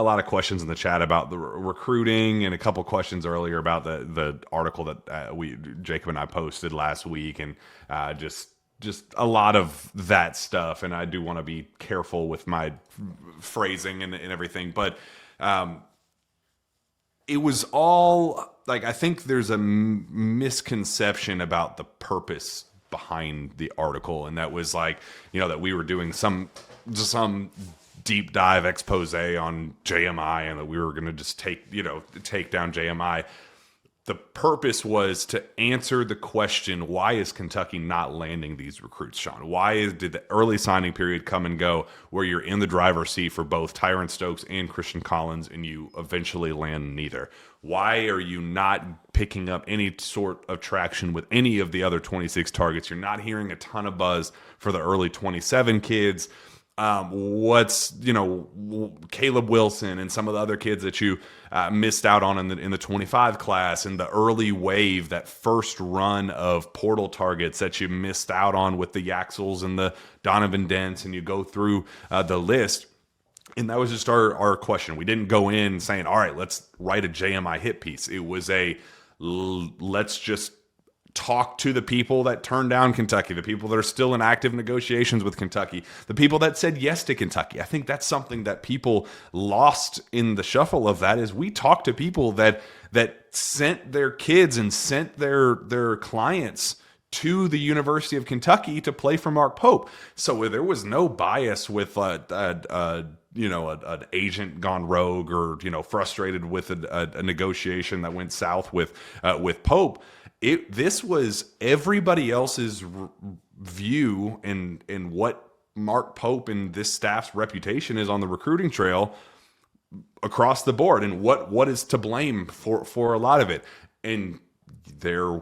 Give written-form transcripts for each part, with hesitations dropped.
lot of questions in the chat about the recruiting, and a couple questions earlier about the article that Jacob and I posted last week, and just a lot of that stuff. And I do want to be careful with my phrasing and everything, but it was all like, I think there's a misconception about the purpose behind the article, and that was like, that we were doing some deep dive expose on JMI, and that we were going to just take down JMI. The purpose was to answer the question, why is Kentucky not landing these recruits, Shawn? Did the early signing period come and go where you're in the driver's seat for both Tyron Stokes and Christian Collins, and you eventually land neither? Why are you not picking up any sort of traction with any of the other 26 targets? You're not hearing a ton of buzz for the early 27 kids. Caleb Wilson and some of the other kids that you missed out on in the 25 class, and the early wave, that first run of portal targets that you missed out on with the Yaxels and the Donovan Dents, and you go through the list. And that was just our question. We didn't go in saying, all right, let's write a JMI hit piece. It was let's just talk to the people that turned down Kentucky, the people that are still in active negotiations with Kentucky, the people that said yes to Kentucky. I think that's something that people lost in the shuffle of that, is we talked to people that sent their kids and sent their clients to the University of Kentucky to play for Mark Pope. So there was no bias with an agent gone rogue, or frustrated with a negotiation that went south with Pope. This was everybody else's view and what Mark Pope and this staff's reputation is on the recruiting trail across the board, and what is to blame for a lot of it. And there,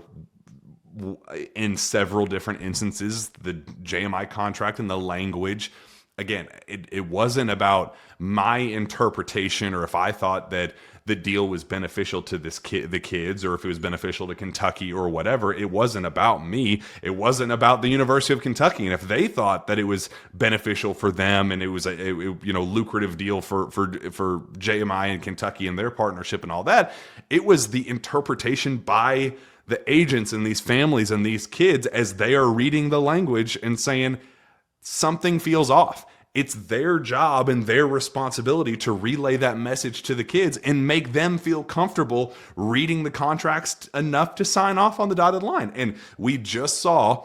in several different instances, the JMI contract and the language, again, it wasn't about my interpretation, or if I thought that the deal was beneficial to the kids, or if it was beneficial to Kentucky or whatever. It wasn't about me. It wasn't about the University of Kentucky. And if they thought that it was beneficial for them, and it was a lucrative deal for JMI and Kentucky and their partnership and all that, it was the interpretation by the agents and these families and these kids as they are reading the language and saying something feels off. It's their job and their responsibility to relay that message to the kids and make them feel comfortable reading the contracts enough to sign off on the dotted line. And we just saw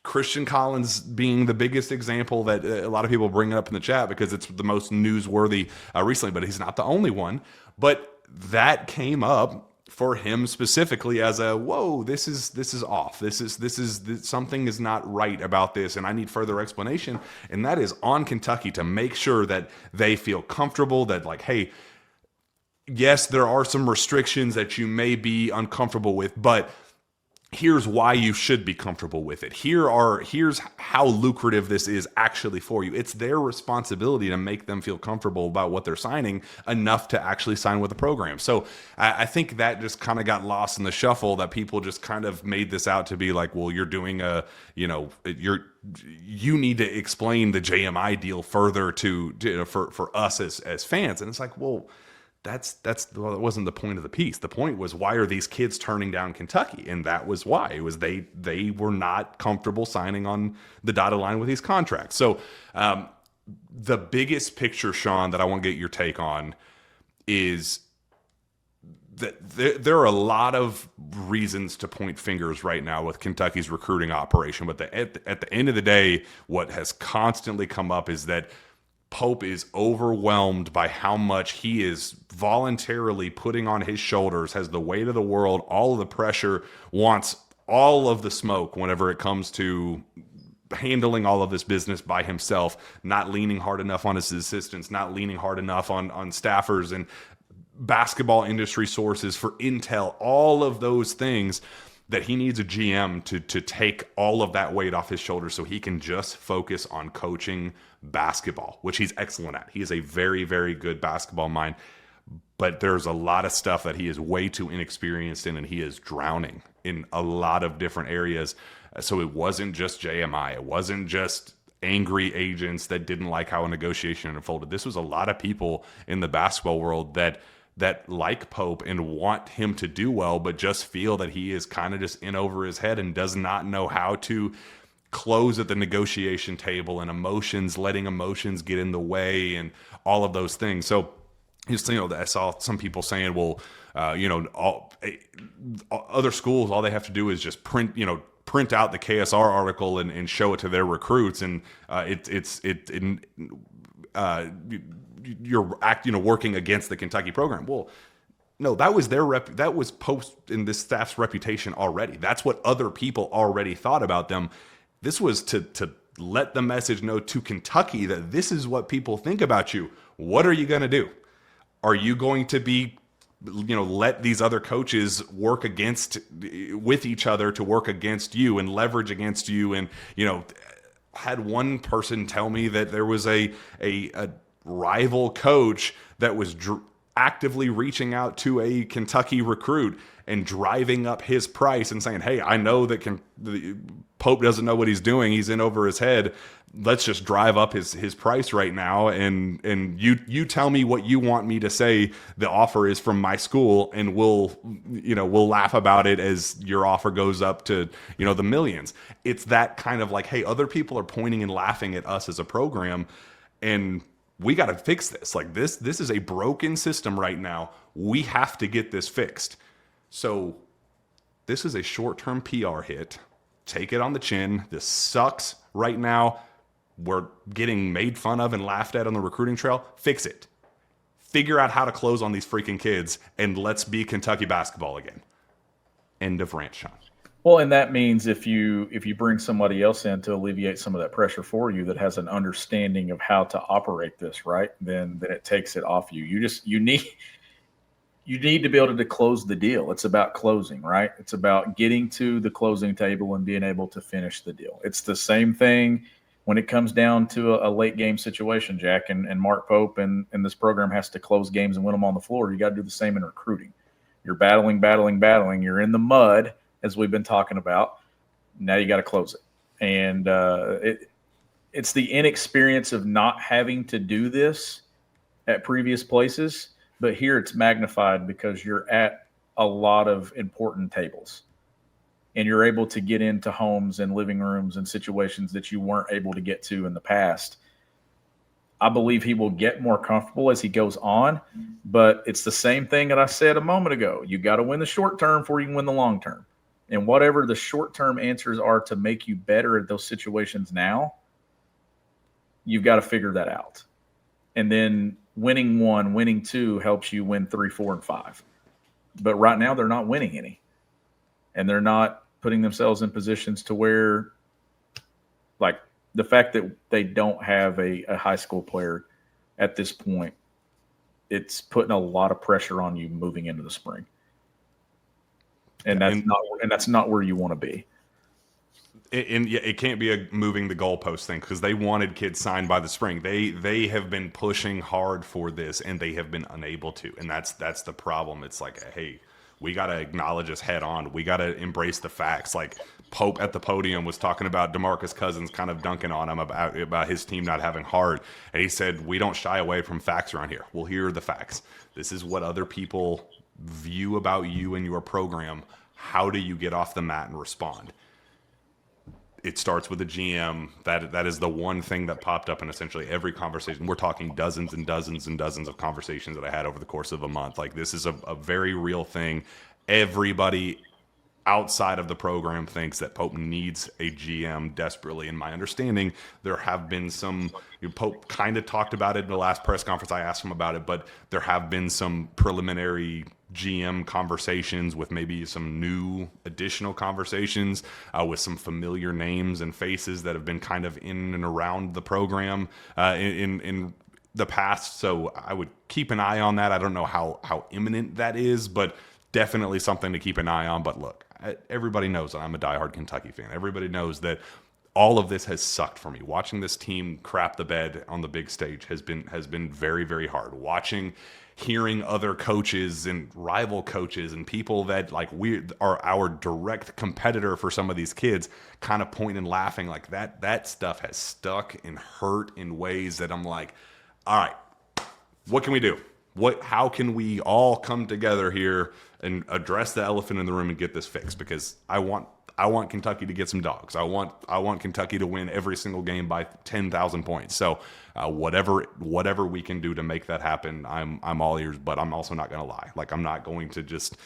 Christian Collins being the biggest example that a lot of people bring up in the chat because it's the most newsworthy recently, but he's not the only one. But that came up for him specifically as a, whoa, this is off. This is something is not right about this, and I need further explanation. And that is on Kentucky to make sure that they feel comfortable, that like, hey, yes, there are some restrictions that you may be uncomfortable with, but here's why you should be comfortable with it. Here's how lucrative this is actually for you. It's their responsibility to make them feel comfortable about what they're signing enough to actually sign with the program. So I think that just kind of got lost in the shuffle, that people just kind of made this out to be like, well, you're doing you need to explain the JMI deal further for us as fans. And it's like, well, that wasn't the point of the piece. The point was, why are these kids turning down Kentucky? And that was why. It was they were not comfortable signing on the dotted line with these contracts. So the biggest picture, Shawn, that I want to get your take on is that there are a lot of reasons to point fingers right now with Kentucky's recruiting operation. But at the end of the day, what has constantly come up is that Pope is overwhelmed by how much he is voluntarily putting on his shoulders, has the weight of the world, all of the pressure, wants all of the smoke whenever it comes to handling all of this business by himself, not leaning hard enough on his assistants, not leaning hard enough on staffers and basketball industry sources for intel, all of those things, that he needs a GM to take all of that weight off his shoulders so he can just focus on coaching basketball, which he's excellent at. He is a very, very good basketball mind, but there's a lot of stuff that he is way too inexperienced in, and he is drowning in a lot of different areas. So it wasn't just JMI. It wasn't just angry agents that didn't like how a negotiation unfolded. This was a lot of people in the basketball world that like Pope and want him to do well, but just feel that he is kind of just in over his head and does not know how to close at the negotiation table, and letting emotions get in the way and all of those things. So I saw some people saying, well, other schools, all they have to do is just print out the KSR article and show it to their recruits, and you're working against the Kentucky program. Well, no, that was that was Pope's and this staff's reputation already. That's what other people already thought about them. This was to let the message know to Kentucky that this is what people think about you. What are you going to do? Are you going to be, let these other coaches work with each other to work against you and leverage against you? And, had one person tell me that there was a rival coach that was actively reaching out to a Kentucky recruit and driving up his price and saying, hey, I know that Pope doesn't know what he's doing. He's in over his head. Let's just drive up his price right now. And you tell me what you want me to say the offer is from my school, and we'll laugh about it as your offer goes up to, the millions. It's that kind of like, hey, other people are pointing and laughing at us as a program, and we got to fix this. Like this is a broken system right now. We have to get this fixed. So this is a short-term PR hit. Take it on the chin. This sucks right now. We're getting made fun of and laughed at on the recruiting trail. Fix it. Figure out how to close on these freaking kids, and let's be Kentucky basketball again. End of rant, Shawn. Well, and that means if you bring somebody else in to alleviate some of that pressure for you that has an understanding of how to operate this, right, then it takes it off you. You need to be able to close the deal. It's about closing, right? It's about getting to the closing table and being able to finish the deal. It's the same thing when it comes down to a late game situation, Jack, and Mark Pope and this program has to close games and win them on the floor. You got to do the same in recruiting. You're battling. You're in the mud, as we've been talking about. Now you got to close it. And it's the inexperience of not having to do this at previous places, but here it's magnified because you're at a lot of important tables and you're able to get into homes and living rooms and situations that you weren't able to get to in the past. I believe he will get more comfortable as he goes on, but it's the same thing that I said a moment ago. You got to win the short term before you can win the long term. And whatever the short-term answers are to make you better at those situations now, you've got to figure that out. And then winning 1, winning 2 helps you win 3, 4, and 5. But right now they're not winning any. And they're not putting themselves in positions to where, like, the fact that they don't have a high school player at this point, it's putting a lot of pressure on you moving into the spring. And that's not where you want to be. It can't be a moving the goalpost thing because they wanted kids signed by the spring. They have been pushing hard for this and they have been unable to, and that's the problem. It's like, hey, we got to acknowledge this head on. We got to embrace the facts. Like Pope at the podium was talking about DeMarcus Cousins kind of dunking on him about his team not having heart, and he said we don't shy away from facts around here. Well, here are the facts. This is what other people view about you and your program. How do you get off the mat and respond? It starts with the GM. That is the one thing that popped up in essentially every conversation. We're talking dozens and dozens and dozens of conversations that I had over the course of a month. Like, this is a very real thing. Everybody outside of the program thinks that Pope needs a GM desperately. In my understanding, there have been some, Pope kind of talked about it in the last press conference. I asked him about it, but there have been some preliminary GM conversations with maybe some new additional conversations with some familiar names and faces that have been kind of in and around the program in the past. So I would keep an eye on that. I don't know how imminent that is, but definitely something to keep an eye on. But look, everybody knows that I'm a diehard Kentucky fan. Everybody knows that all of this has sucked for me. Watching this team crap the bed on the big stage has been very, very hard. Hearing other coaches and rival coaches and people that like we are our direct competitor for some of these kids kind of pointing and laughing, like that stuff has stuck and hurt in ways that I'm like, all right, what can we do? How can we all come together here and address the elephant in the room and get this fixed? Because I want Kentucky to get some dogs. I want Kentucky to win every single game by 10,000 points. So whatever we can do to make that happen, I'm all ears. But I'm also not going to lie. Like, I'm not going to just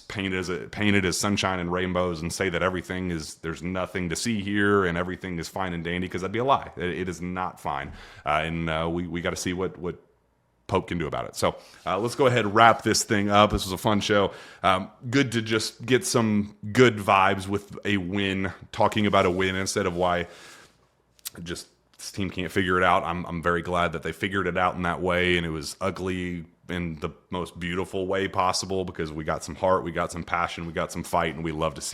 paint it as sunshine and rainbows and say that there's nothing to see here and everything is fine and dandy, because that'd be a lie. It is not fine, and we got to see what Pope can do about it. So let's go ahead and wrap this thing up. This was a fun show. Good to just get some good vibes with a win, talking about a win instead of why just this team can't figure it out. I'm very glad that they figured it out in that way, and it was ugly in the most beautiful way possible, because we got some heart, we got some passion, we got some fight, and we love to see